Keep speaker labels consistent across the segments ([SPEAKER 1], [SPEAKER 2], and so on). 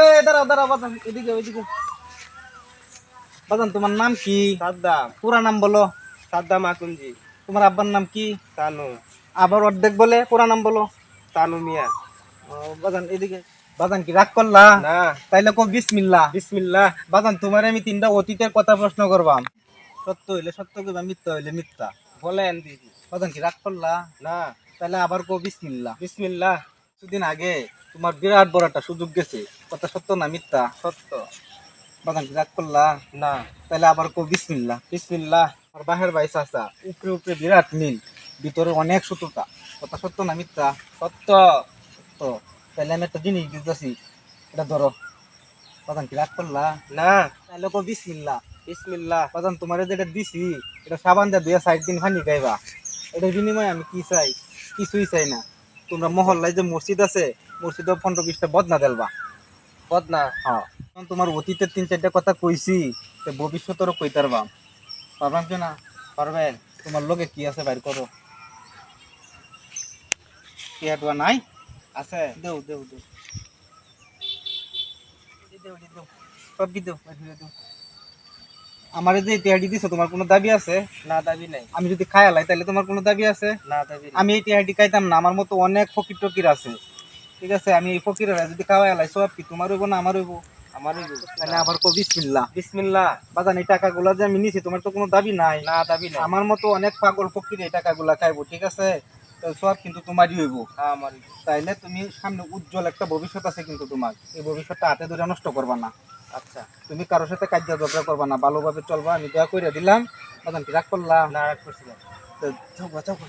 [SPEAKER 1] এই দাঁড়াও দাঁড়াও বাজান, এদিকে ওইদিকে। বাজান তোমার নাম কি?
[SPEAKER 2] সাদ্দাম।
[SPEAKER 1] পুরা নাম বলো।
[SPEAKER 2] সাদ্দাম আকুঞ্জি।
[SPEAKER 1] তোমার আব্বার নাম কি?
[SPEAKER 2] তানু।
[SPEAKER 1] আবার অর্ধেক বলে পুরা নাম বলো।
[SPEAKER 2] তানু মিয়া।
[SPEAKER 1] বাজান এদিকে। বাজান কি রাগ করলা?
[SPEAKER 2] না।
[SPEAKER 1] তাইলে কো বিসমিল্লাহ।
[SPEAKER 2] বিসমিল্লাহ।
[SPEAKER 1] বাজান তোমার আমি তিনটা অতীতের কথা প্রশ্ন করবাম, সত্য হইলে সত্য কইবা, মিথ্যা হইলে মিথ্যা।
[SPEAKER 2] বলেন দিদি।
[SPEAKER 1] বাজান কি রাগ করলা?
[SPEAKER 2] না।
[SPEAKER 1] তাহলে আবার কো বিসমিল্লাহ।
[SPEAKER 2] বিসমিল্লাহ।
[SPEAKER 1] কিছুদিন আগে তোমার বিরাট বড় একটা সুযোগ গেছে, কথা সত্য না মিথ্যা?
[SPEAKER 2] সত্য।
[SPEAKER 1] বাজান কি রাগ করলা?
[SPEAKER 2] না।
[SPEAKER 1] তাহলে আবার কো বিসমিল্লাহ।
[SPEAKER 2] বিসমিল্লাহ।
[SPEAKER 1] আর বাহের ভাই চাচা, উপরে উপরে বিরাট মিল, ভিতরে অনেক শত্রুতা, কথা সত্য না মিথ্যা?
[SPEAKER 2] সত্য।
[SPEAKER 1] তো তাহলে আমি একটা জিনিস দিতেছি, এটা ধরো। বাজান কি রাগ করলা?
[SPEAKER 2] না।
[SPEAKER 1] তাহলে কো বিসমিল্লাহ।
[SPEAKER 2] বিসমিল্লাহ।
[SPEAKER 1] বাজান তোমার যেটা দিছি, এটা সাবান দিয়ে 2-4 দিন পানি খাইবা। এটার বিনিময়ে আমি কি চাই? কিছুই চাই না। তোমরা মহল্লায় যে মসজিদ আছে, মসজিদে 15-20টা বদনা দেলবা।
[SPEAKER 2] বদনা।
[SPEAKER 1] হ্যাঁ, এখন তোমার অতীতের 3-4টা কথা কইছি, তো ভবিষ্যতেরও কইতে পারবা। পারবাম কি না?
[SPEAKER 2] পারবেন।
[SPEAKER 1] তোমার লোকে কি আছে বাইর করো। কি হাটুয়া নাই?
[SPEAKER 2] আছে।
[SPEAKER 1] দেও দেও দেও। দেও দেও, সব কি দেও, বাইর করে দেও। আমার যে টিআইডি দিছো, তোমার কোনো দাবি আছে?
[SPEAKER 2] না, দাবি নাই।
[SPEAKER 1] আমি যদি খাই আলাই তাহলে তোমার কোনো দাবি আছে?
[SPEAKER 2] না, দাবি নাই।
[SPEAKER 1] আমি এই টিআইডি খাইতাম না, আমার মতো অনেক ফকির টকির আছে, ঠিক আছে? আমি এই ফকিরেরা যদি খাওয়াই আলাই, সব কি তোমার হইব না আমার হইব?
[SPEAKER 2] আমারই।
[SPEAKER 1] তাহলে আবার কো বিসমিল্লাহ।
[SPEAKER 2] বিসমিল্লাহ।
[SPEAKER 1] বাজান এই টাকাগুলা যে আমি নিছি, তোমার তো কোনো দাবি নাই।
[SPEAKER 2] না, দাবি নাই।
[SPEAKER 1] আমার মতো অনেক পাগল ফকির এই টাকাগুলা খাইবো, ঠিক আছে? তো সব কিন্তু তোমারই হইব।
[SPEAKER 2] আমারই।
[SPEAKER 1] তাইলে তুমি সামনে উজ্জ্বল একটা ভবিষ্যৎ আছে কিন্তু তোমার, এই ভবিষ্যৎটা হাতে ধরে নষ্ট করবা না।
[SPEAKER 2] আচ্ছা।
[SPEAKER 1] তুমি কারোর সাথে কাজ ঝগড়া করবা না, ভালোভাবে চলবা, আমি দয়া করে দিলাম। বাজান কি রাগ করলা?
[SPEAKER 2] না, রাগ করছিলাম।
[SPEAKER 1] তো যাও গা, যাও গা।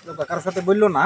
[SPEAKER 1] যাও গা, কারোর সাথে বললো না।